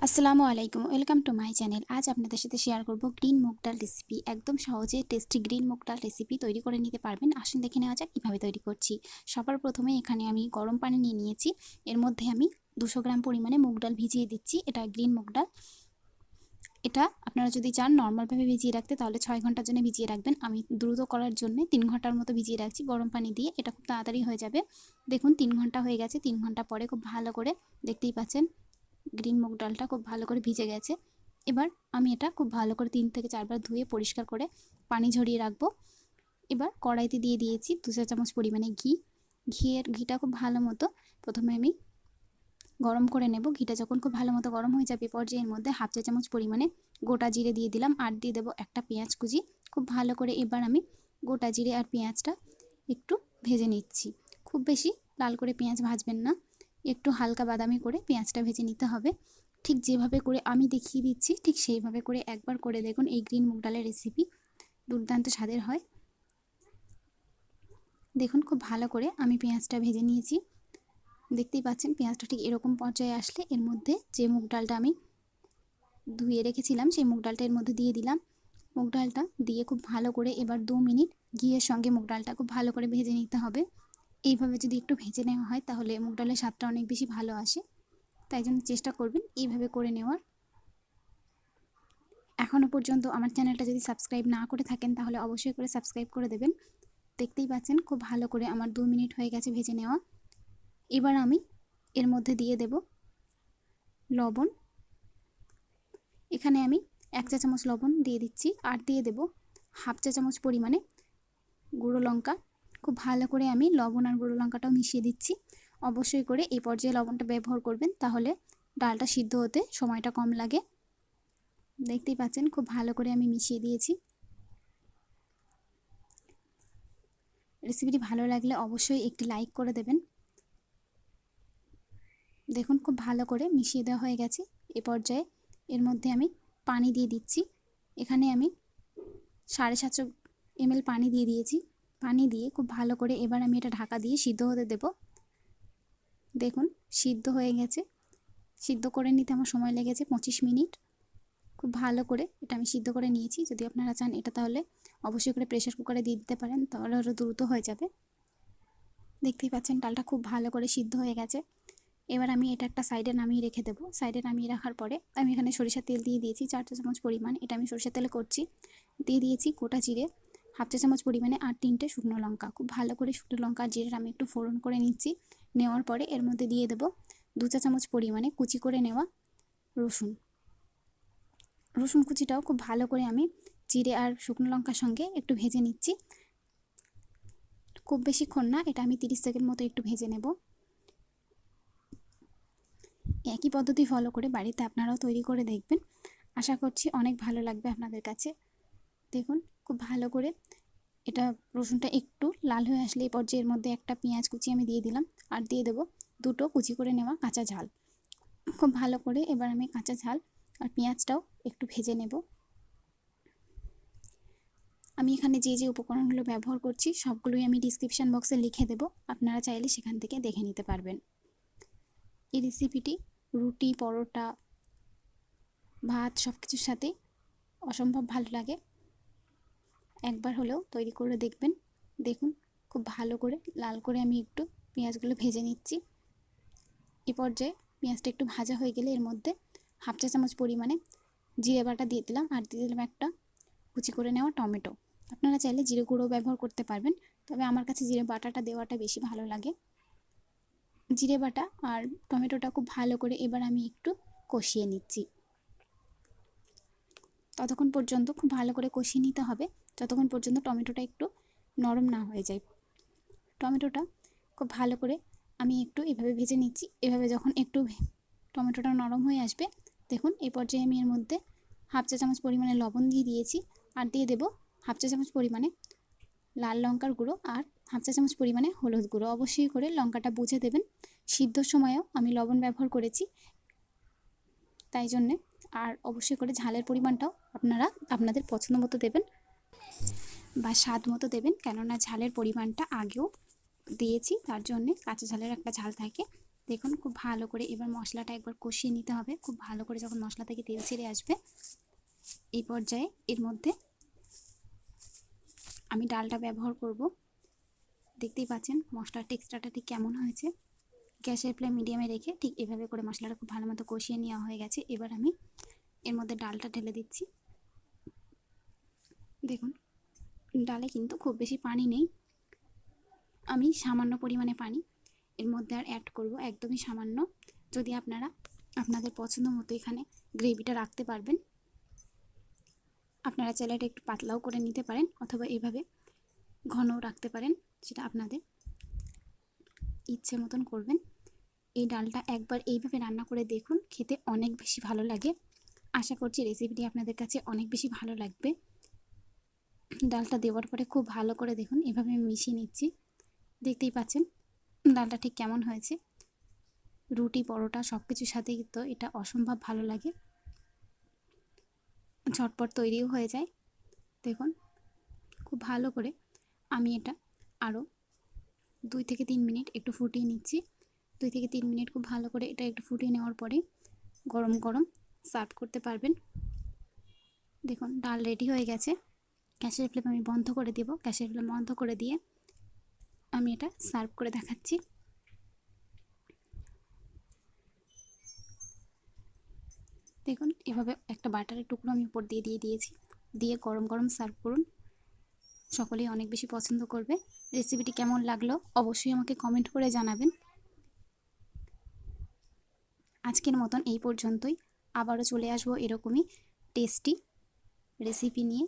আসসালামু আলাইকুম, welcome to my channel. আজ আপনাদের সাথে শেয়ার করব গ্রিন মুগ ডাল রেসিপি। একদম সহজে টেস্টি গ্রিন মুগ ডাল রেসিপি তৈরি করে নিতে পারবেন। আসুন দেখে নেওয়া যাক কীভাবে তৈরি করছি। সবার প্রথমে এখানে আমি গরম পানি নিয়ে নিয়েছি। এর মধ্যে আমি 200 গ্রাম পরিমাণে মুগ ডাল ভিজিয়ে দিচ্ছি। এটা গ্রিন মুগ ডাল। এটা আপনারা যদি চান নর্মালভাবে ভিজিয়ে রাখতে তাহলে 6 ঘন্টার জন্য ভিজিয়ে রাখবেন। আমি দ্রুত করার জন্য 3 ঘন্টার মতো ভিজিয়ে রাখছি গরম পানি দিয়ে। এটা খুব তাড়াতাড়ি হয়ে যাবে। দেখুন 3 ঘন্টা হয়ে গেছে। 3 ঘন্টা পরে খুব ভালো করে দেখতেই পাচ্ছেন গ্রিন মুগ ডালটা খুব ভালো করে ভিজে গেছে। এবার আমি এটা খুব ভালো করে 3 থেকে 4 বার ধুয়ে পরিষ্কার করে পানি ঝরিয়ে রাখবো। এবার কড়াইতে দিয়ে দিয়েছি 2 চা চামচ পরিমাণে ঘি। ঘিটা খুব ভালো মতো প্রথমে আমি গরম করে নেব। ঘিটা যখন খুব ভালো মতো গরম হয়ে যাবে পর্যায়ে এর মধ্যে 1/2 চা চামচ পরিমাণে গোটা জিরে দিয়ে দিলাম আর দিয়ে দেবো একটা পেঁয়াজ কুচি। খুব ভালো করে এবার আমি গোটা জিরে আর পেঁয়াজটা একটু ভেজে নিচ্ছি। খুব বেশি লাল করে পেঁয়াজ ভাজবেন না, একটু হালকা বাদামি করে পেঁয়াজটা ভেজে নিতে হবে। ঠিক যেভাবে করে আমি দেখিয়ে দিচ্ছি ঠিক সেইভাবে করে একবার করে দেখুন। এই গ্রিন মুগ ডালের রেসিপি দুর্দান্ত স্বাদের হয়। দেখুন খুব ভালো করে আমি পেঁয়াজটা ভেজে নিয়েছি। দেখতেই পাচ্ছেন পেঁয়াজটা ঠিক এরকম পর্যায়ে আসলে এর মধ্যে যে মুগ ডালটা আমি ধুয়ে রেখেছিলাম সেই মুগ ডালটা এর মধ্যে দিয়ে দিলাম। মুগ ডালটা দিয়ে খুব ভালো করে এবার 2 মিনিট ঘিয়ের সঙ্গে মুগ ডালটা খুব ভালো করে ভেজে নিতে হবে। এইভাবে যদি একটু ভেজে নেওয়া হয় তাহলে মুগ ডালের স্বাদটা অনেক বেশি ভালো আসে। তাই জন্য চেষ্টা করবেন এইভাবে করে নেওয়ার। এখনও পর্যন্ত আমার চ্যানেলটা যদি সাবস্ক্রাইব না করে থাকেন তাহলে অবশ্যই করে সাবস্ক্রাইব করে দেবেন। দেখতেই পাচ্ছেন খুব ভালো করে আমার 2 মিনিট হয়ে গেছে ভেজে নেওয়া। এবার আমি এর মধ্যে দিয়ে দেব লবণ। এখানে আমি 1 চা চামচ লবণ দিয়ে দিচ্ছি আর দিয়ে দেব 1/2 চা চামচ পরিমাণে গুঁড়ো লঙ্কা। খুব ভালো করে আমি লবণ আর গুঁড়ো লঙ্কাটাও মিশিয়ে দিচ্ছি। অবশ্যই করে এই পর্যায়ে লবণটা ব্যবহার করবেন, তাহলে ডালটা সিদ্ধ হতে সময়টা কম লাগে। দেখতেই পাচ্ছেন খুব ভালো করে আমি মিশিয়ে দিয়েছি। রেসিপিটি ভালো লাগলে অবশ্যই একটি লাইক করে দেবেন। দেখুন খুব ভালো করে মিশিয়ে দেওয়া হয়ে গেছে। এ পর্যায়ে এর মধ্যে আমি পানি দিয়ে দিচ্ছি। এখানে আমি 750 ml পানি দিয়ে দিয়েছি। পানি দিয়ে খুব ভালো করে এবার আমি এটা ঢাকা দিয়ে সিদ্ধ হতে দেব। দেখুন সিদ্ধ হয়ে গেছে। সিদ্ধ করে নিতে আমার সময় লেগেছে 25 মিনিট। খুব ভালো করে এটা আমি সিদ্ধ করে নিয়েছি। যদি আপনারা চান এটা তাহলে অবশ্যই করে প্রেসার কুকারে দিয়ে দিতে পারেন, তাহলে আরও দ্রুত হয়ে যাবে। দেখতেই পাচ্ছেন ডালটা খুব ভালো করে সিদ্ধ হয়ে গেছে। এবার আমি এটা একটা সাইডে নামিয়ে রেখে দেবো। সাইডে নামিয়ে রাখার পরে আমি এখানে সরিষার তেল দিয়ে দিয়েছি 4 চা চামচ পরিমাণ। এটা আমি সরিষার তেলে করছি। দিয়ে দিয়েছি গোটা জিরে 1/2 চা চামচ পরিমাণে আর 3টে শুকনো লঙ্কা। খুব ভালো করে শুকনো লঙ্কা আর জিরের আমি একটু ফোড়ন করে নিচ্ছি। নেওয়ার পরে এর মধ্যে দিয়ে দেবো 2 চা চামচ পরিমাণে কুচি করে নেওয়া রসুন। রসুন কুচিটাও খুব ভালো করে আমি জিরে আর শুকনো লঙ্কার সঙ্গে একটু ভেজে নিচ্ছি। খুব বেশিক্ষণ না, এটা আমি 30 সেকেন্ড মতো একটু ভেজে নেব। একই পদ্ধতি ফলো করে বাড়িতে আপনারাও তৈরি করে দেখবেন। আশা করছি অনেক ভালো লাগবে আপনাদের কাছে। দেখুন খুব ভালো করে এটা রসুনটা একটু লাল হয়ে আসলে এই পর্যায়ের মধ্যে একটা পেঁয়াজ কুচি আমি দিয়ে দিলাম আর দিয়ে দেবো 2টো কুচি করে নেওয়া কাঁচা ঝাল। খুব ভালো করে এবার আমি কাঁচা ঝাল আর পেঁয়াজটাও একটু ভেজে নেব। আমি এখানে যে যে উপকরণগুলো ব্যবহার করছি সবগুলোই আমি ডিসক্রিপশান বক্সে লিখে দেব, আপনারা চাইলে সেখান থেকে দেখে নিতে পারবেন। এই রেসিপিটি রুটি, পরোটা, ভাত সব কিছুর সাথে অসম্ভব ভালো লাগে। একবার হলেও তৈরি করে দেখবেন। দেখুন খুব ভালো করে লাল করে আমি একটু পেঁয়াজগুলো ভেজে নিচ্ছি। এ পর্যায়ে পেঁয়াজটা একটু ভাজা হয়ে গেলে এর মধ্যে 1/2 চা চামচ পরিমাণে জিরে বাটা দিয়ে দিলাম আর দিয়ে দিলাম একটা কুচি করে নেওয়া টমেটো। আপনারা চাইলে জিরে গুঁড়ো ব্যবহার করতে পারবেন, তবে আমার কাছে জিরে বাটাটা দেওয়াটা বেশি ভালো লাগে। জিরে বাটা আর টমেটোটা খুব ভালো করে এবার আমি একটু কষিয়ে নিচ্ছি। ততক্ষণ পর্যন্ত খুব ভালো করে কষিয়ে নিতে হবে যতক্ষণ পর্যন্ত টমেটোটা একটু নরম না হয়ে যায়। টমেটোটা খুব ভালো করে আমি একটু এভাবে ভেজে নিচ্ছি। এভাবে যখন একটু টমেটোটা নরম হয়ে আসবে দেখুন এই পর্যায়ে আমি এর মধ্যে 1/2 চা চামচ পরিমাণে লবণ দিয়ে দিয়েছি আর দিয়ে দেবো 1/2 চা চামচ পরিমাণে লাল লঙ্কার গুঁড়ো আর 1/2 চা চামচ পরিমাণে হলুদ গুঁড়ো। অবশ্যই করে লঙ্কাটা বুঝে দেবেন। সিদ্ধর সময়ও আমি লবণ ব্যবহার করেছি তাই জন্যে। আর অবশ্যই করে ঝালের পরিমাণটাও আপনারা আপনাদের পছন্দ মতো দেবেন বা স্বাদ মতো দেবেন, কেননা ঝালের পরিমাণটা আগেও দিয়েছি তার জন্যে কাঁচা ঝালের একটা ঝাল থাকে। দেখুন খুব ভালো করে এবার মশলাটা একবার কষিয়ে নিতে হবে। খুব ভালো করে যখন মশলা থেকে তেল ছেড়ে আসবে এই পর্যায়ে এর মধ্যে আমি ডালটা ব্যবহার করব। দেখতেই পাচ্ছেন মশলার টেক্সচারটা ঠিক কেমন হয়েছে। গ্যাসের ফ্লেম মিডিয়ামে রেখে ঠিক এভাবে করে মশলাটা খুব ভালো মতো কষিয়ে নেওয়া হয়ে গেছে। এবার আমি এর মধ্যে ডালটা ঢেলে দিচ্ছি। দেখুন ডালে কিন্তু খুব বেশি পানি নেই, আমি সামান্য পরিমাণে পানি এর মধ্যে আর অ্যাড করব, একদমই সামান্য। যদি আপনারা আপনাদের পছন্দ মতো এখানে গ্রেভিটা রাখতে পারবেন। আপনারা চাইলে এটা একটু পাতলাও করে নিতে পারেন অথবা এইভাবে ঘনও রাখতে পারেন, সেটা আপনাদের ইচ্ছে মতন করবেন। এই ডালটা একবার এইভাবে রান্না করে দেখুন, খেতে অনেক বেশি ভালো লাগে। আশা করছি রেসিপিটি আপনাদের কাছে অনেক বেশি ভালো লাগবে। ডালটা দেওয়ার পরে খুব ভালো করে দেখুন এভাবে আমি মিশিয়ে নিচ্ছি। দেখতেই পাচ্ছেন ডালটা ঠিক কেমন হয়েছে। রুটি পরোটা সব কিছুর সাথেই তো এটা অসম্ভব ভালো লাগে, ঝটপট তৈরিও হয়ে যায়। দেখুন খুব ভালো করে আমি এটা আরও 2 থেকে 3 মিনিট একটু ফুটিয়ে নিচ্ছি। 2 থেকে 3 মিনিট খুব ভালো করে এটা একটু ফুটিয়ে নেওয়ার পরে গরম গরম সার্ভ করতে পারবেন। দেখুন ডাল রেডি হয়ে গেছে। গ্যাসের ফ্লেম আমি বন্ধ করে দেব। গ্যাসের ফ্লেম বন্ধ করে দিয়ে আমি এটা সার্ভ করে দেখাচ্ছি। দেখুন এভাবে একটা বাটারের টুকরো আমি উপর দিয়ে দিয়েছি, দিয়ে গরম গরম সার্ভ করুন। সকলেই অনেক বেশি পছন্দ করবে। রেসিপিটি কেমন লাগলো অবশ্যই আমাকে কমেন্ট করে জানাবেন। আজকের মতন এই পর্যন্তই, আবারও চলে আসবো এরকমই টেস্টি রেসিপি নিয়ে।